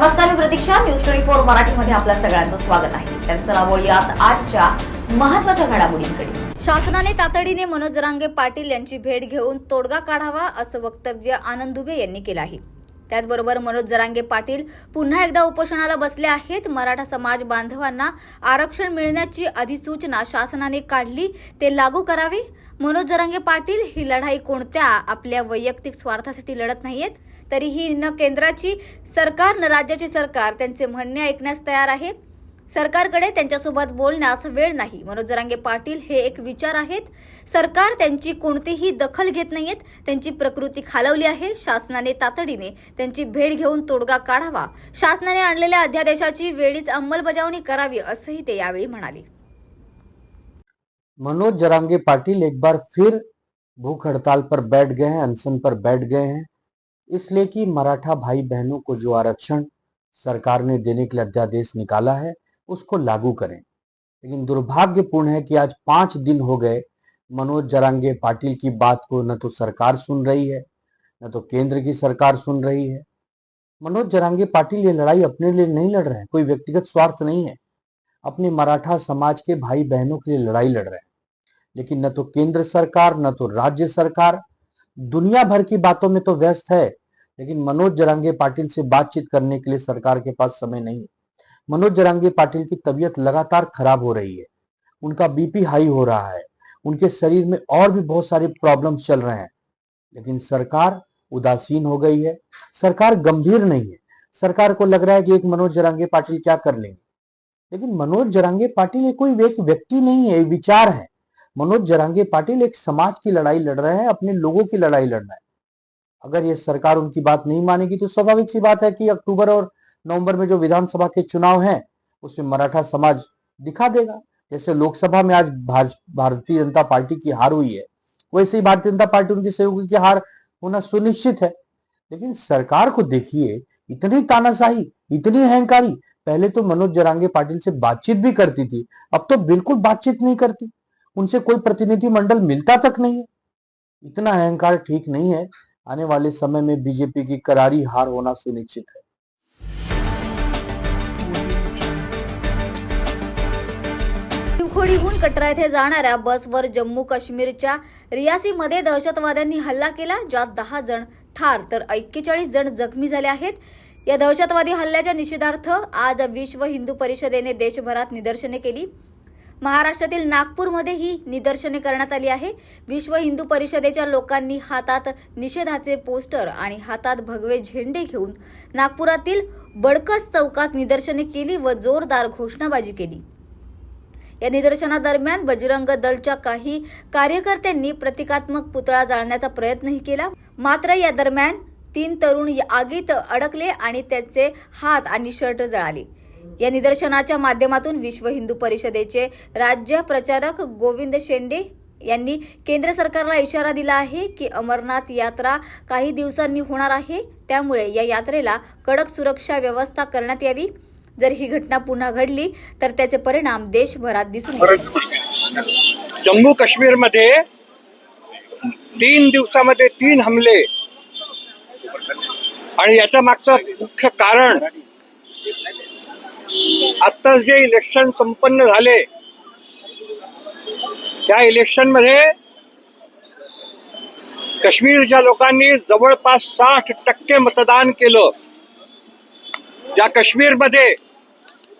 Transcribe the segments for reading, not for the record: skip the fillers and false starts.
नमस्कार, मी प्रतीक्षा. न्यूज 24 मराठीमध्ये आपल्या सगळ्यांचं स्वागत आहे. तर चला बोलूयात आजच्या महत्त्वाच्या घडामोडींकडे. शासनाने तातडीने मनोज जरांगे पाटील यांची भेट घेऊन तोडगा काढावा असं वक्तव्य आनंद दुबे यांनी केलं आहे. त्याचबरोबर मनोज जरांगे पाटील पुन्हा एकदा उपोषणाला बसले आहेत. मराठा समाज बांधवांना आरक्षण मिळण्याची अधिसूचना शासनाने काढली, ते लागू करावे. मनोज जरांगे पाटील ही लढाई कोणत्या आपल्या वैयक्तिक स्वार्थासाठी लढत नाहीयेत. तरीही न केंद्राची सरकार न राज्याची सरकार त्यांचे म्हणणे ऐकण्यास तयार आहे. सरकारकडे त्यांच्यासोबत बोलण्यास वेळ नाही. मनोज जरांगे पाटील हे एक विचार आहेत. सरकार त्यांची कोणतीही दखल घेत नाहीयेत. त्यांची प्रकृती खालवली आहे. शासनाने तातडीने त्यांची भेट घेऊन तोडगा काढावा. शासनाने आणलेल्या अध्यादेशाची वेळीच अंमलबजावणी करावी असंही ते यावेळी म्हणाले. मनोज जरांगे पाटिल एक बार फिर भूख हड़ताल पर बैठ गए हैं, अनशन पर बैठ गए हैं, इसलिए कि मराठा भाई बहनों को जो आरक्षण सरकार ने देने के लिए अध्यादेश निकाला है उसको लागू करें। लेकिन दुर्भाग्यपूर्ण है कि आज 5 दिन हो गए मनोज जरांगे पाटिल की बात को न तो सरकार सुन रही है, न तो केंद्र की सरकार सुन रही है। मनोज जरांगे पाटिल ये लड़ाई अपने लिए नहीं लड़ रहे हैं, कोई व्यक्तिगत स्वार्थ नहीं है, अपने मराठा समाज के भाई बहनों के लिए लड़ाई लड़ रहे हैं। लेकिन न तो केंद्र सरकार न तो राज्य सरकार दुनिया भर की बातों में तो व्यस्त है, लेकिन मनोज जरांगे पाटिल से बातचीत करने के लिए सरकार के पास समय नहीं है। मनोज जरांगे पाटिल की तबीयत लगातार खराब हो रही है, उनका बीपी हाई हो रहा है, उनके शरीर में और भी बहुत सारे प्रॉब्लम्स चल रहे हैं, लेकिन सरकार उदासीन हो गई है। सरकार गंभीर नहीं है। सरकार को लग रहा है कि एक मनोज जरांगे पाटिल क्या कर लेंगे, लेकिन मनोज जरांगे पाटिल ये कोई एक व्यक्ति नहीं है, विचार है। मनोज जरांगे पाटिल एक समाज की लड़ाई लड़ रहे हैं, अपने लोगों की लड़ाई लड़ रहे हैं। अगर ये सरकार उनकी बात नहीं मानेगी तो स्वाभाविक सी बात है कि अक्टूबर और नवंबर में जो विधानसभा के चुनाव हैं उसमें मराठा समाज दिखा देगा। जैसे लोकसभा में आज भारतीय जनता पार्टी की हार हुई है, वैसे ही भारतीय जनता पार्टी उनके सहयोगी की हार होना सुनिश्चित है। लेकिन सरकार को देखिए, इतनी तानाशाही, इतनी अहंकारी। पहले तो मनोज जरांगे पाटिल से बातचीत भी करती थी, अब तो बिल्कुल बातचीत नहीं करती, उनसे कोई प्रतिनिधि मंडल मिलता तक नहीं है। इतना अहंकार ठीक नहीं है। आने वाले समय में बीजेपी की करारी हार होना सुनिश्चित है। शिवखोडीहून कटरा येथे जाणाऱ्या बसवर जम्मू काश्मीरच्या रियासीमध्ये दहशतवाद्यांनी हल्ला केला, ज्यात 10 जण ठार तर 41 जण जखमी झाले आहेत. या दहशतवादी हल्ल्याच्या निषेधार्थ आज विश्व हिंदू परिषदेने देशभरात निदर्शने केली. महाराष्ट्रातील नागपूरमध्ये ही निदर्शने करण्यात आली आहे. विश्व हिंदू परिषदेच्या लोकांनी हातात निषेधाचे पोस्टर आणि हातात भगवे झेंडे घेऊन नागपुरातील बडकस चौकात निदर्शने केली व जोरदार घोषणाबाजी केली. या निदर्शनादरम्यान बजरंग दलच्या काही कार्यकर्त्यांनी प्रतिकात्मक पुतळा जाळण्याचा प्रयत्नही केला. मात्र या दरम्यान 3 तरुण आगीत अडकले आणि त्यांचे हात आणि शर्ट जळाले. या निदर्शनाच्या माध्यमातून विश्व हिंदू परिषदेचे राज्य प्रचारक गोविंद शेंडे यांनी केंद्र सरकारला इशारा दिला आहे की अमरनाथ यात्रा काही दिवसांनी होणार आहे, त्यामुळे या यात्रेला कडक सुरक्षा व्यवस्था करण्यात यावी. जर ही घटना पुन्हा घडली तर त्याचे परिणाम देशभरात दिसून येतील. जम्मू काश्मीर मध्ये 3 दिवसामध्ये 3 हमले आणि याच्या मागचं मुख्य कारण आता जे इलेक्शन संपन्न झाले त्या इलेक्शन मध्ये काश्मीरच्या लोकांनी जवळपास 60% मतदान केलं. ज्या काश्मीरमध्ये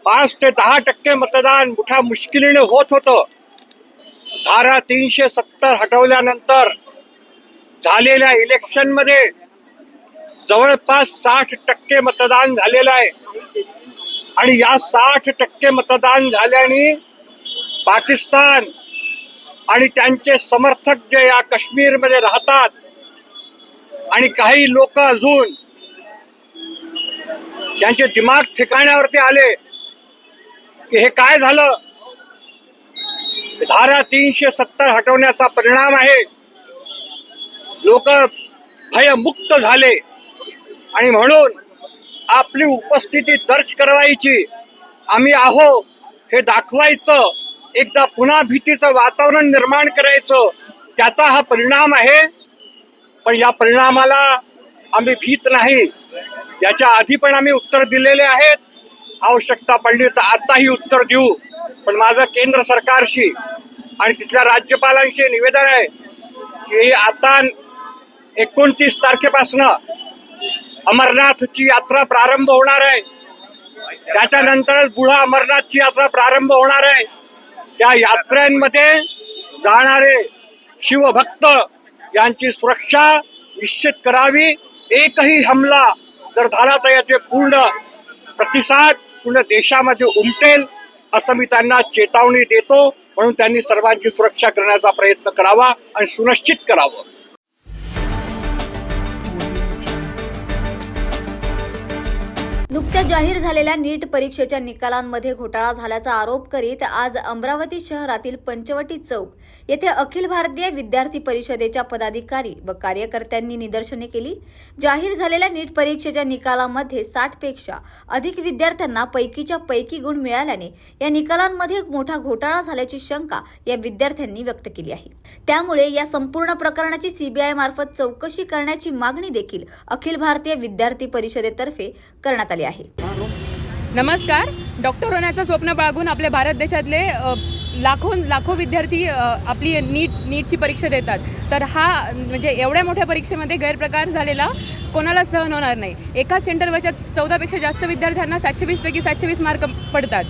5 ते 10% मतदान मोठ्या मुश्किलीने होत होतं, धारा 370 हटवल्यानंतर झालेल्या इलेक्शन मध्ये जवळपास 60% मतदान झालेलं आहे. आणि या 60% मतदान झाल्याने पाकिस्तान आणि त्यांचे समर्थक जे या काश्मीरमध्ये राहतात आणि काही लोक अजून त्यांचे दिमाग ठिकाण्यावरती आले की हे काय झालं. धारा 370 हटवण्याचा परिणाम आहे. लोक भयमुक्त झाले आणि म्हणून आपली उपस्थिती दर्ज करवायची, आम्ही आहो हे दाखवायचं, एकदा पुन्हा भीतीचं वातावरण निर्माण करायचं, त्याचा हा परिणाम आहे. पण या परिणामाला आम्ही भीत नाही. याच्या आधी पण आम्ही उत्तर दिलेले आहेत, आवश्यकता पडली तर आताही उत्तर देऊ. पण माझं केंद्र सरकारशी आणि तिथल्या राज्यपालांशी निवेदन आहे की आता 29 तारखेपासनं अमरनाथची यात्रा प्रारंभ होणार आहे. त्याच्यानंतरच बुढा अमरनाथची यात्रा प्रारंभ होणार आहे. त्या यात्रेमध्ये जाणारे शिवभक्त यांची सुरक्षा निश्चित करावी. एकही हमला जर झाला तर याचे पूर्ण प्रतिसाद पूर्ण देशामध्ये उमटेल असं मी त्यांना चेतावणी देतो. म्हणून त्यांनी सर्वांची सुरक्षा करण्याचा प्रयत्न करावा आणि सुनिश्चित करावं. नुकत्याच जाहीर झालेल्या नीट परीक्षेच्या निकालांमध्ये घोटाळा झाल्याचा आरोप करीत आज अमरावती शहरातील पंचवटी चौक येथे अखिल भारतीय विद्यार्थी परिषदेच्या पदाधिकारी व कार्यकर्त्यांनी निदर्शने केली. जाहीर झालेल्या नीट परीक्षेच्या निकालांमध्ये 60 पेक्षा अधिक विद्यार्थ्यांना पैकीच्या पैकी गुण मिळाल्याने या निकालांमध्ये मोठा घोटाळा झाल्याची शंका या विद्यार्थ्यांनी व्यक्त केली आहे. त्यामुळे या संपूर्ण प्रकरणाची सीबीआय मार्फत चौकशी करण्याची मागणी देखील अखिल भारतीय विद्यार्थी परिषदेतर्फे करण्यात आली आहे. नमस्कार. डॉक्टर होण्याचं स्वप्न बाळगून आपल्या भारत देशातले लाखो विद्यार्थी आपली नीटची परीक्षा देतात. तर हा म्हणजे एवढ्या मोठ्या परीक्षेमध्ये गैरप्रकार झालेला कोणाला सहन होणार नाही. एकाच सेंटरवरच्या 14पेक्षा जास्त विद्यार्थ्यांना 720 पैकी 720 मार्क पडतात.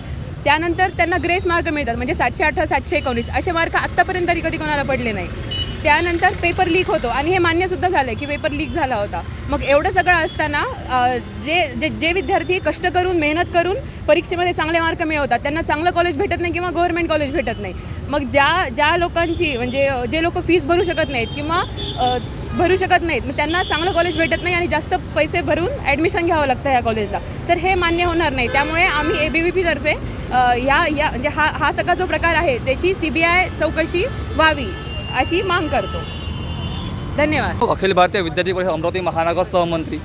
त्यानंतर त्यांना ग्रेस मार्क मिळतात, म्हणजे 708 719 असे मार्क आत्तापर्यंत कधी कोणाला पडले नाही. त्यानंतर पेपर लीक होतो आणि हे मान्यसुद्धा झालं की पेपर लीक झाला होता. मग एवढं सगळं असताना जे विद्यार्थी कष्ट करून मेहनत करून परीक्षेमध्ये चांगले मार्क मिळवतात त्यांना चांगलं कॉलेज भेटत नाही किंवा गव्हर्नमेंट कॉलेज भेटत नाही. मग ज्या लोकांची म्हणजे जे लोक फीस भरू शकत नाहीत किंवा भरू शकत नाहीत मग त्यांना चांगलं कॉलेज भेटत नाही आणि जास्त पैसे भरून ॲडमिशन घ्यावं लागतं या कॉलेजला. तर हे मान्य होणार नाही. त्यामुळे आम्ही ABVP तर्फे म्हणजे हा सगळा जो प्रकार आहे त्याची CBI चौकशी व्हावी अशी मांग करतो. धन्यवाद. अखिल भारतीय विद्यार्थी परिषद अमरावती महानगर सहमंत्री.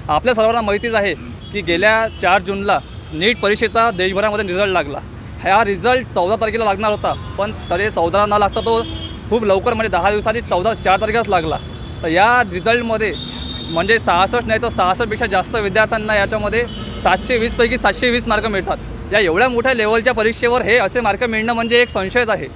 आपल्या सर्वांना माहितीच आहे की गेल्या 4 जूनला नीट परीक्षेचा देशभरामध्ये रिझल्ट लागला. हा रिझल्ट 14 तारखेला लागणार होता, पण तरी 14 न लागता तो खूप लवकर म्हणजे 10 दिवसांनी 4 तारखेलाच लागला. तर या रिझल्टमध्ये म्हणजे 66 नाही तर 66पेक्षा जास्त विद्यार्थ्यांना याच्यामध्ये 720 पैकी 720 मार्क मिळतात. या एवढ्या मोठ्या लेवलच्या परीक्षेवर हे असे मार्क मिळणं म्हणजे एक संशयच आहे.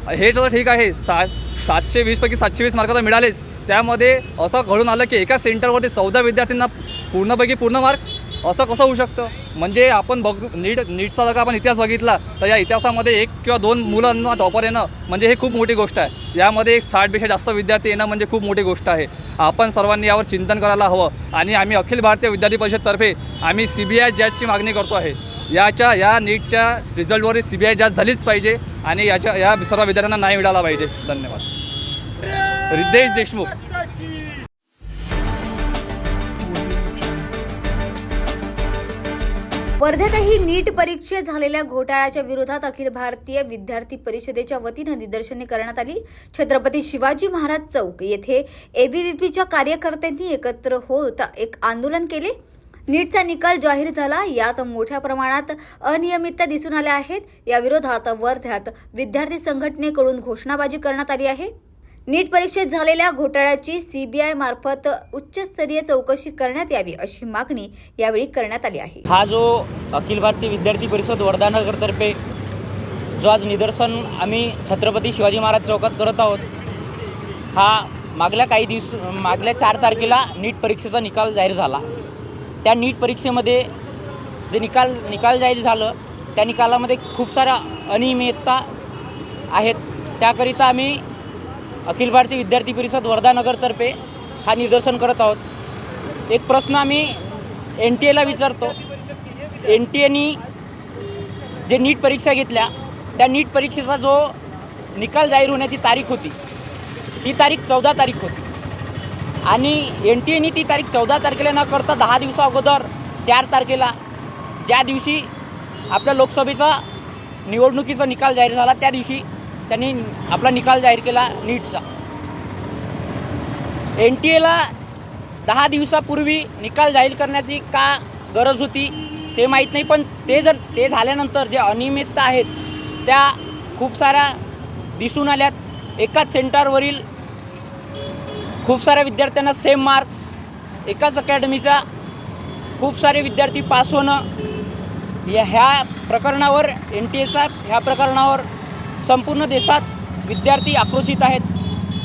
हे तर ठीक आहे, 720 पैकी 720 मार्क तर मिळालेच. त्यामध्ये असं घडून आलं की एका सेंटरवरती 14 विद्यार्थ्यांना पूर्णपैकी पूर्ण मार्क असं कसं होऊ शकतं. म्हणजे आपण नीटचा जर का आपण इतिहास बघितला तर या इतिहासामध्ये 1 किंवा 2 मुलांना टॉपर येणं म्हणजे हे खूप मोठी गोष्ट आहे. यामध्ये 60पेक्षा जास्त विद्यार्थी येणं म्हणजे खूप मोठी गोष्ट आहे. आपण सर्वांनी यावर चिंतन करायला हवं आणि आम्ही अखिल भारतीय विद्यार्थी परिषदतर्फे आम्ही CBI जजची मागणी करतो आहे. या नीटच्या रिझल्टवर CBI जज झालीच पाहिजे आणि या सर्व विद्यार्थ्यांना न्याय मिळाला पाहिजे. धन्यवाद. रिद्धेश देशमुख. वर्ध्यातही नीट परीक्षेत झालेल्या घोटाळ्याच्या विरोधात अखिल भारतीय विद्यार्थी परिषदेच्या वतीनं निदर्शने करण्यात आली. छत्रपती शिवाजी महाराज चौक येथे ABVPच्या कार्यकर्त्यांनी एकत्र होत एक आंदोलन केले. नीटचा निकाल जाहीर झाला. यात मोठ्या प्रमाणात अनियमितता दिसून आल्या आहेत. या विरोधात वर्ध्यात विद्यार्थी संघटनेकडून घोषणाबाजी करण्यात आली आहे. नीट परीक्षेत झालेल्या घोटाळ्याची CBI मार्फत उच्चस्तरीय चौकशी करण्यात यावी अशी मागणी यावेळी करण्यात आली आहे. हा जो अखिल भारतीय विद्यार्थी परिषद वर्धानगरतर्फे जो आज निदर्शन आम्ही छत्रपती शिवाजी महाराज चौकात करत आहोत, हा मागल्या 4 तारखेला नीट परीक्षेचा निकाल जाहीर झाला. त्या नीट परीक्षेमध्ये जे निकाल जाहीर झालं त्या निकालामध्ये खूप साऱ्या अनियमितता आहेत. त्याकरिता आम्ही अखिल भारतीय विद्यार्थी परिषद वर्धानगरतर्फे हा निदर्शन करत आहोत. एक प्रश्न आम्ही NTAला विचारतो. NTAनी जे नीट परीक्षा घेतल्या त्या नीट परीक्षेचा जो निकाल जाहीर होण्याची तारीख होती ती तारीख 14 तारीख होती आणि NTAनी ती तारीख 14 तारखेला न करता 10 दिवसा अगोदर 4 तारखेला ज्या दिवशी आपल्या लोकसभेचा निवडणुकीचा निकाल जाहीर झाला त्या दिवशी त्यांनी आपला निकाल जाहीर केला नीटचा. NTAला 10 दिवसापूर्वी निकाल जाहीर करण्याची का गरज होती ते माहीत नाही, पण ते झाल्यानंतर जे अनियमितता आहेत त्या खूप साऱ्या दिसून आल्यात. एकाच सेंटरवरील खूप साऱ्या विद्यार्थ्यांना सेम मार्क्स, एकाच अकॅडमीचा खूप सारे विद्यार्थी पास होणं ह्या प्रकरणावर NTA ह्या प्रकरणावर संपूर्ण देशात विद्यार्थी आक्रोशित आहेत.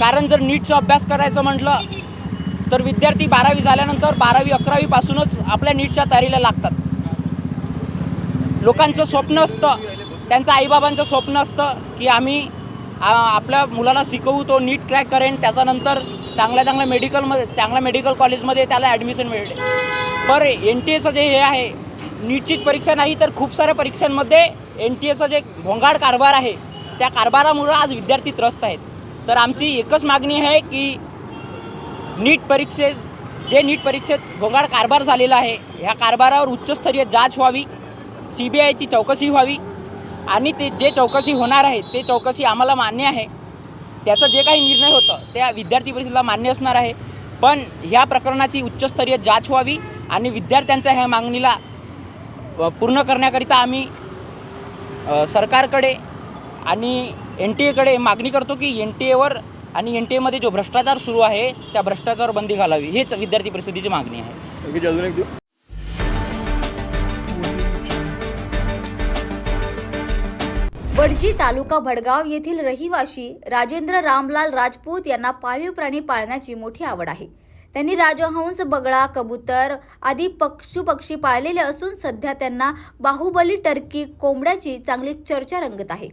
कारण जर नीटचा अभ्यास करायचं म्हटलं तर विद्यार्थी 12वी झाल्यानंतर 12वी 11वी पासूनच आपल्या नीटच्या तयारीला लागतात. लोकांचं स्वप्न असतं, त्यांचं आईबाबांचं स्वप्न असतं की आम्ही आपल्या मुलाला शिकवू, तो नीट क्रॅक करेन, त्याच्यानंतर चांगल्या मेडिकल कॉलेजमध्ये त्याला ॲडमिशन मिळते. पर NTAचं जे हे आहे, नीटचीच परीक्षा नाही तर खूप साऱ्या परीक्षांमध्ये NTAचं जे भोंगाड कारभार आहे त्या कारभारामुळं आज विद्यार्थी त्रस्त आहेत. तर आमची एकच मागणी आहे की नीट परीक्षेत भोंगाड कारभार झालेला आहे, ह्या कारभारावर उच्चस्तरीय जांच व्हावी, CBIची चौकशी व्हावी आणि ते जे चौकशी होणार आहे ते चौकशी आम्हाला मान्य आहे. त्याचं जे काही निर्णय होतं त्या विद्यार्थी परिषदेला मान्य असणार आहे. पण ह्या प्रकरणाची उच्चस्तरीय जांच व्हावी आणि विद्यार्थ्यांच्या ह्या मागणीला पूर्ण करण्याकरिता आम्ही सरकारकडे आणि NTA मागणी करतो की NTAवर आणि NTAमध्ये जो भ्रष्टाचार सुरू आहे त्या भ्रष्टाचारावर बंदी घालावी, हेच विद्यार्थी परिषदेची मागणी आहे. वडजी तालुका भडगाव येथील रहिवासी राजेंद्र रामलाल राजपूत यांना पाळीव प्राणी पाळण्याची मोठी आवड आहे. त्यांनी राजहंस, बगळा, कबूतर आदी पक्षी पाळलेले असून सध्या त्यांना बाहुबली टर्की कोंबड्याची चांगली चर्चा रंगत आहे.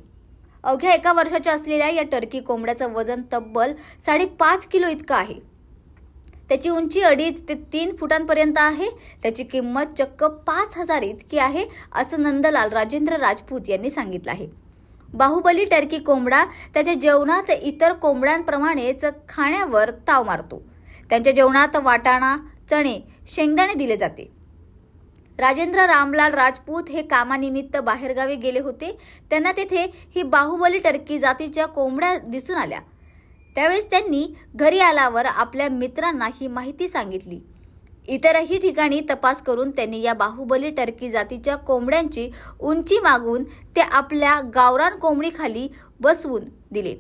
अवघ्या 1 वर्षाच्या असलेल्या या टर्की कोंबड्याचं वजन तब्बल 5.5 किलो इतकं आहे. त्याची उंची 2.5 ते 3 फुटांपर्यंत आहे. त्याची किंमत चक्क 5,000 इतकी आहे असं नंदलाल राजेंद्र राजपूत यांनी सांगितलं आहे. बाहुबली टर्की कोंबडा त्याच्या जेवणात इतर कोंबड्यांप्रमाणेच खाण्यावर ताव मारतो. त्यांच्या जेवणात वाटाणा, चणे, शेंगदाणे दिले जाते. राजेंद्र रामलाल राजपूत हे कामानिमित्त बाहेरगावी गेले होते. त्यांना तेथे ही बाहुबली टर्की जातीच्या कोंबड्या दिसून आल्या. त्यावेळेस त्यांनी घरी आल्यावर आपल्या मित्रांना ही माहिती सांगितली. इतरही ठिकाणी तपास करून त्यांनी या बाहुबली टर्की जातीच्या कोंबड्यांची उंची मागून ते आपल्या गावरान कोंबडीखाली बसवून दिले.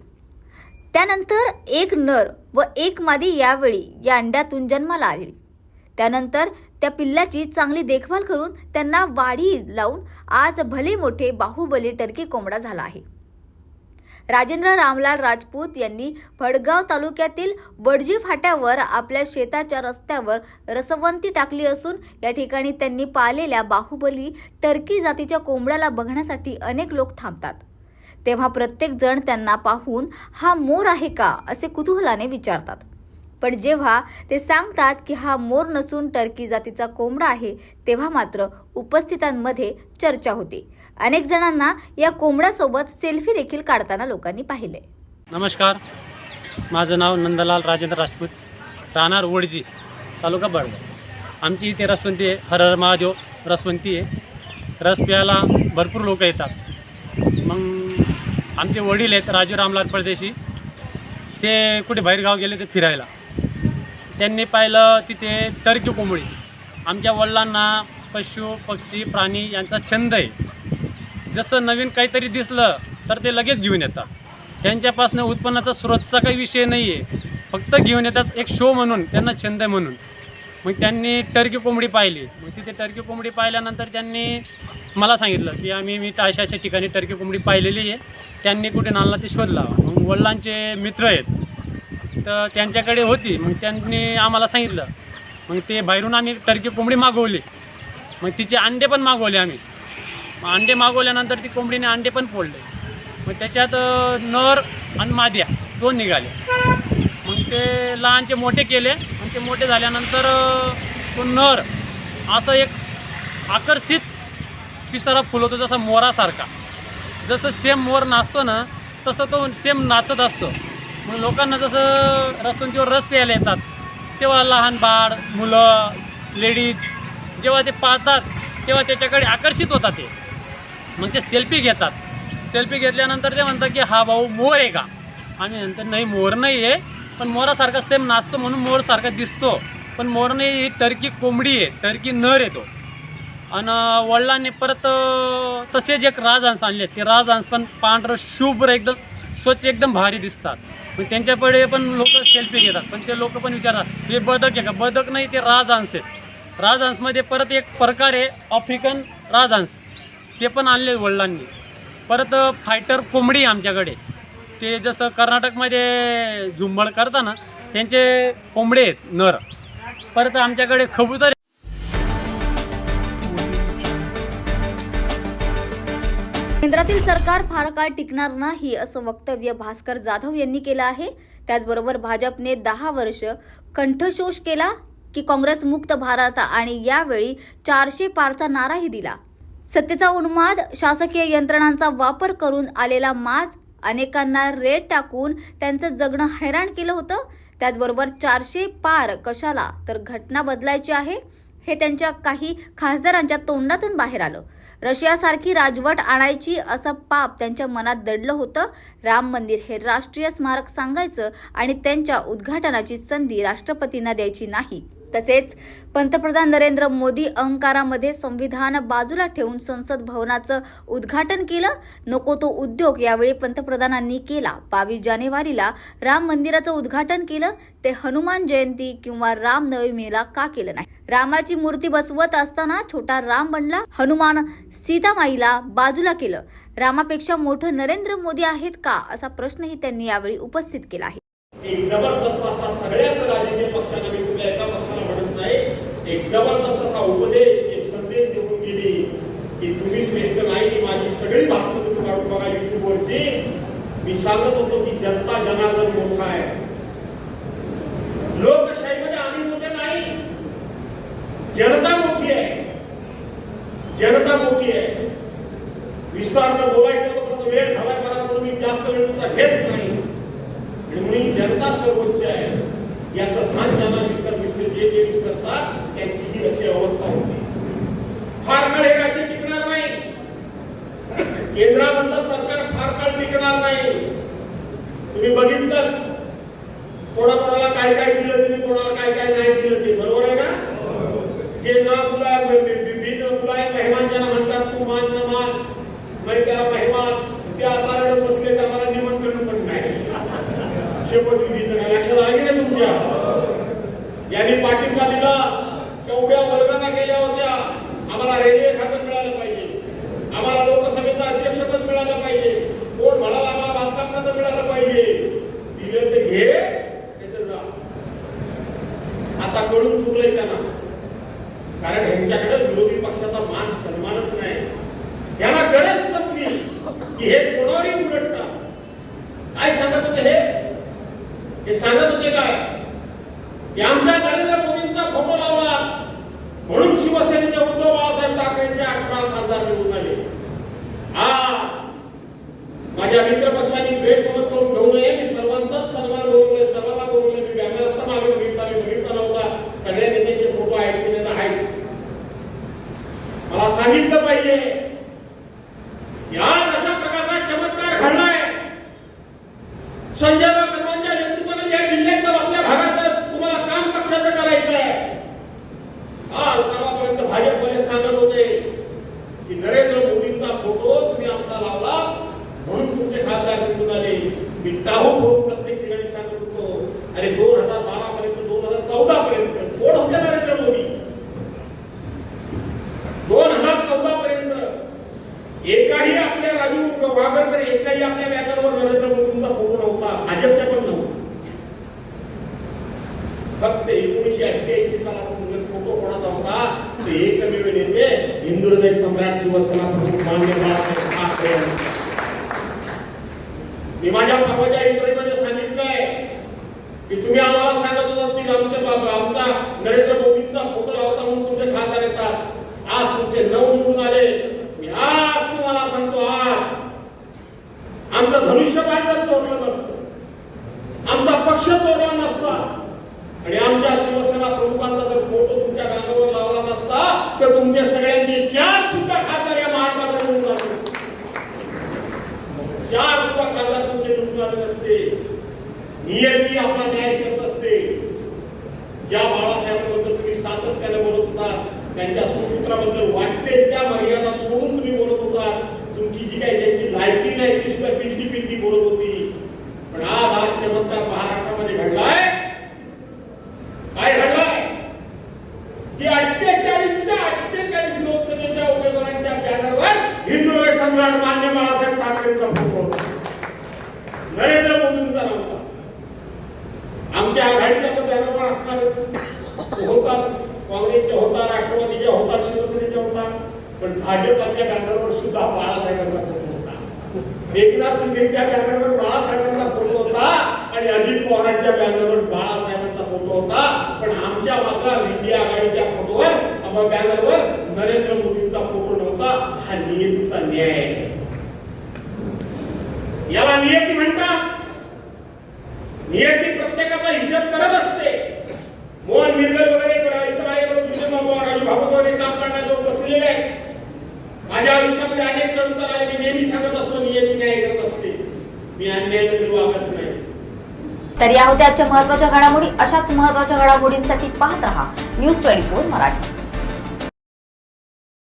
त्यानंतर एक नर व एक मादी यावेळी या अंड्यातून जन्माला आली. त्यानंतर त्या पिल्लाची चांगली देखभाल करून त्यांना वाढी लावून आज भले मोठे बाहुबली टर्की कोंबडा झाला आहे. राजेंद्र रामलाल राजपूत यांनी भडगाव तालुक्यातील वडजी फाट्यावर आपल्या शेताच्या रस्त्यावर रसवंती टाकली असून या ठिकाणी त्यांनी पाळलेल्या बाहुबली टर्की जातीच्या कोंबड्याला बघण्यासाठी अनेक लोक थांबतात. तेव्हा प्रत्येक जण त्यांना पाहून हा मोर आहे का असे कुतूहलाने विचारतात. पण जेव्हा ते सांगतात की हा मोर नसून टर्की जातीचा कोंबडा आहे तेव्हा मात्र उपस्थितांमध्ये चर्चा होते. अनेक जणांना या कोंबड्यासोबत सेल्फी देखील काढताना लोकांनी पाहिले. नमस्कार, माझं नाव नंदलाल राजेंद्र राजपूत, राहणार वडजी, तालुका भडगाव. आमची इथे रसवंती आहे, हर हर महादेव रसवंती आहे. रस प्यायला भरपूर लोक येतात. मग आमचे वडील आहेत राजू रामलाल परदेशी, ते कुठे बाहेरगाव गेले ते फिरायला. त्यांनी पाहिलं तिथे टर्की कोंबडी. आमच्या वडिलांना पशु पक्षी प्राणी यांचा छंद आहे. जसं नवीन काहीतरी दिसलं तर ते लगेच घेऊन येतात. त्यांच्यापासून उत्पन्नाचा स्रोतचा काही विषय नाही आहे, फक्त घेऊन येतात एक शो म्हणून, त्यांना छंद आहे म्हणून. मग त्यांनी टर्की कोंबडी पाहिली. मग तिथे टर्की कोंबडी पाहिल्यानंतर त्यांनी मला सांगितलं की मी तर अशा ठिकाणी टर्की कोंबडी पाहिलेली आहे, त्यांनी कुठे आणला ते शोध लावा. मग वडिलांचे मित्र आहेत तर त्यांच्याकडे होती. मग त्यांनी आम्हाला सांगितलं. मग ते बाहेरून आम्ही टर्की कोंबडी मागवली. मग तिचे अंडे पण मागवले आम्ही. अंडे मागवल्यानंतर ती कोंबडीने अंडे पण फोडले. मग त्याच्यात नर आणि माद्या 2 निघाले. मग ते लहानचे मोठे केले. आणि ते मोठे झाल्यानंतर तो नर असं एक आकर्षित पिसारा फुलवतो, जसा मोरासारखा. जसं सेम मोर नाचतो ना तसं तो सेम नाचत असतो. मग लोकांना जसं रसवंतीवर रस प्यायला येतात तेव्हा लहान बाळ, मुलं, लेडीज जेव्हा ते पाहतात तेव्हा त्याच्याकडे आकर्षित होतात. ते मग ते सेल्फी घेतात. सेल्फी घेतल्यानंतर ते म्हणतात की हा भाऊ मोर आहे का? आम्ही म्हणतो नाही, मोर नाही आहे, पण मोरासारखा सेम नाचतो म्हणून मोरसारखा दिसतो, पण मोर नाही, ही टर्की कोंबडी आहे, टर्की नर येतो. आणि वडिलांनी परत तसेच एक राजहंस आणले. ते राजहंस पण पांढरं शुभ्र एकदम स्वच्छ एकदम भारी दिसतात. मग त्यांच्याकडे पण लोक सेल्फी घेतात. पण ते लोक पण विचारतात हे बदक आहे का? बदक नाही, ते राजहंस आहेत. राजहंसमध्ये परत एक प्रकार आहे आफ्रिकन राजहंस, ते पण आणले वडिलांनी. परत फायटर कोंबडी आमच्याकडे, ते जसं कर्नाटकमध्ये झुंबड करताना त्यांचे कोंबडे आहेत नर. परत आमच्याकडे कबूतर. केंद्रातील सरकार फार काळ टिकणार नाही असं वक्तव्य भास्कर जाधव यांनी केलं आहे. त्याचबरोबर भाजपने 10 वर्ष कंठशोष केला की काँग्रेस मुक्त भारत आणि यावेळी 400 पारचा नाराही दिला. सत्तेचा उन्माद, शासकीय यंत्रणांचा वापर करून आलेला माज, अनेकांना रेट टाकून त्यांचं जगणं हैराण केलं होतं. त्याचबरोबर 400 पार कशाला, तर घटना बदलायची आहे हे त्यांच्या काही खासदारांच्या तोंडातून बाहेर आलं. रशियासारखी राजवट आणायची असं पाप त्यांच्या मनात दडलं होतं. राम मंदिर हे राष्ट्रीय स्मारक सांगायचं आणि त्यांच्या उद्घाटनाची संधी राष्ट्रपतींना द्यायची नाही. तसेच पंतप्रधान नरेंद्र मोदी अहंकारामध्ये संविधान बाजूला ठेवून संसद भवनाचं उद्घाटन केलं. नको तो उद्योग यावेळी पंतप्रधानांनी केला. 22 जानेवारीला राम मंदिराचं उद्घाटन केलं, ते हनुमान जयंती किंवा रामनवमीला का केलं नाही? रामाची मूर्ती बसवत असताना छोटा राम बनला. हनुमान सीतामाईला बाजूला केलं. रामापेक्षा मोठं नरेंद्र मोदी आहेत का, असा प्रश्नही त्यांनी यावेळी उपस्थित केला आहे. एक जबरदस्त असा सगळ्याच राजकीय पक्षांना मी कुठल्या एका पक्षाला म्हणत नाही, एक जबरदस्त असा उपदेश, एक संदेश देऊन गेली की तुम्ही श्रेष्ठ नाही, की माझी सगळी भाषण तुम्ही काढून बघा युट्यूबवरती. मी सांगत होतो की जनता जनार्दन मोठा आहे. लोकशाहीमध्ये आम्ही मोठे नाही, जनता मोठी आहे. जनता मोठी आहे. विस्तार बोलायचं तर वेळ झाला करा, म्हणून मी जास्त वेळ तुमचा घेत नाही. म्हणून जनता सर्वोच्च आहे याचं भान ज्यांना विसरतात त्यांची ही अशी अवस्था होती. फार काळ हे राज्य टिकणार नाही. केंद्रामधलं सरकार फार काळ टिकणार नाही. तुम्ही बघितलं कोणाकोणाला काय काय दिलं तुम्ही, कोणाला काय काय नाही दिलं ते, बरोबर आहे ना? जे न बुलाय मेहमान ज्यांना म्हणतात, तू मान न मान, म्हणजे त्याला मेहमान ते आता बसले तर मला निमंत्रण पण नाही. लक्षात आले ना तुमच्या? यांनी पाठिंबा दिला, तेवढ्या वर्गाला केल्या होत्या. आम्हाला रेल्वे खातं मिळालं पाहिजे, आम्हाला लोकसभेचं अध्यक्षपद मिळालं पाहिजे, कोण म्हणाला आम्हाला बांधकाम खातं मिळालं पाहिजे. दिलं ते घे, त्याचं जा. आता कळून चुकलंय त्यांना, कारण ह्यांच्याकडे विरोधी पक्षाचा मान सन्मानच नाही. यांना गरज संपली की हे कोणावरही उलटतात. काय सांगत होते हे सांगत होते काय की आमच्या नरेंद्र मोदींचा फोटो लावला म्हणून शिवसेनेचे उद्धव बाळासाहेब ठाकरेंचे 18 खासदार निवडून आले. माझ्या मित्र पक्षांनी गैरसमज करून घेऊ नये. मी सर्वांचाच सन्मान बोलतोय, सर्वांना बोलतोय. मी बॅनर मागे बघितला नव्हता. सगळ्या नेत्यांचे फोटो आहेत की नाही आहेत. मला सांगितलं पाहिजे या अशा प्रकारचा चमत्कार घडलाय. संजय राऊतांच्या नेतृत्वाने या जिल्ह्यात आपल्या भागात तुम्हाला काम पक्षाचं करायचं आहे. आतापर्यंत भाजपवाले सांगत होते की नरेंद्र मोदींचा फोटो तुम्ही आमचा लावला म्हणून तुमचे खासदार निवडून आले. मी टाहू करून प्रत्येक ठिकाणी सांगत होतो, अरे 2012 पर्यंत 2014 पर्यंत कोण होते नरेंद्र मोदी? 2014 पर्यंत एकाही आपल्या राजू वागरकर एकाही आपल्या बॅनरवर नरेंद्र मोदींचा फोटो नव्हता, भाजपच्या पण नव्हता. फक्त 1988 सालात फोटो कोणाचा होता? ते एकमेव नेते हिंदू हृदय सम्राट शिवसेना प्रमुख माननीय बाळासाहेब ठाकरे. मी माझ्या परवाच्या इंटरव्ह्यूमध्ये सांगितलंय की तुम्ही आम्हाला सांगत होता की आमचा नरेंद्र मोदींचा फोटो लावता म्हणून तुमचे खासदार येतात. आज तुमचे 9 निवडून आले. मी आज तुम्हाला सांगतो, आज आमचं धनुष्यबाण जर तोडलं नसतं, आमचा पक्ष तोडला नसता आणि आमच्या शिवसेना प्रमुखांचा जर फोटो तुमच्या गावावर लावला नसता तर तुमचे सगळ्यांचे 4 सुद्धा खासदार या महाराष्ट्रात निवडून आले. 4 सुद्धा खासदार तुमचे निवडून आले नसते. नियती आपला न्याय करत असते. ज्या बाळासाहेबांबद्दल तुम्ही सातत्याने बोलत होता, त्यांच्या सुपुत्राबद्दल वाटते त्या मर्यादा सोडून तुम्ही बोलत होता. तुमची जी काही त्यांची लायकी नाही ती सुद्धा पिंटी बोलत होती. पण आज चमत्कार महाराष्ट्रामध्ये घडलाय. काय घडलाय की 88 सम्राट मान्य बाळासाहेब ठाकरेंचा फोटो होता, नरेंद्र मोदींचा नव्हता. आमच्या आघाडीच्या बॅनरवर असणार होता, काँग्रेसच्या होता, राष्ट्रवादीच्या होता, शिवसेनेच्या होता, पण भाजपच्या बॅनरवर सुद्धा बाळासाहेबांचा फोटो होता. एकनाथ शिंदेच्या बॅनरवर बाळासाहेबांचा फोटो होता आणि अजित पवारांच्या बॅनरवर बाळासाहेबांचा फोटो होता. पण आमच्या मात्र इंडिया आघाडीच्या फोटोवर बॅनरवर नरेंद्र मोदींचा फोटो नव्हता. हा नियतीचा न्याय आहे. याला नियती म्हणतात. नियती प्रत्येकाचा हिशोब करत असते. मोहन मिरगल वगैरे राजू भागवत वगैरे काम करण्याजोग बसलेले आहेत. माझ्या आयुष्यामध्ये अनेक चढउतार आले. मी नेहमी सांगत असतो नियती न्याय करत असते. मी अन्यायाचं वागत नाही. तर या होत्या आजच्या महत्त्वाच्या घडामोडी. अशाच महत्त्वाच्या घडामोडींसाठी पाहत रहा न्यूज 24 मराठी.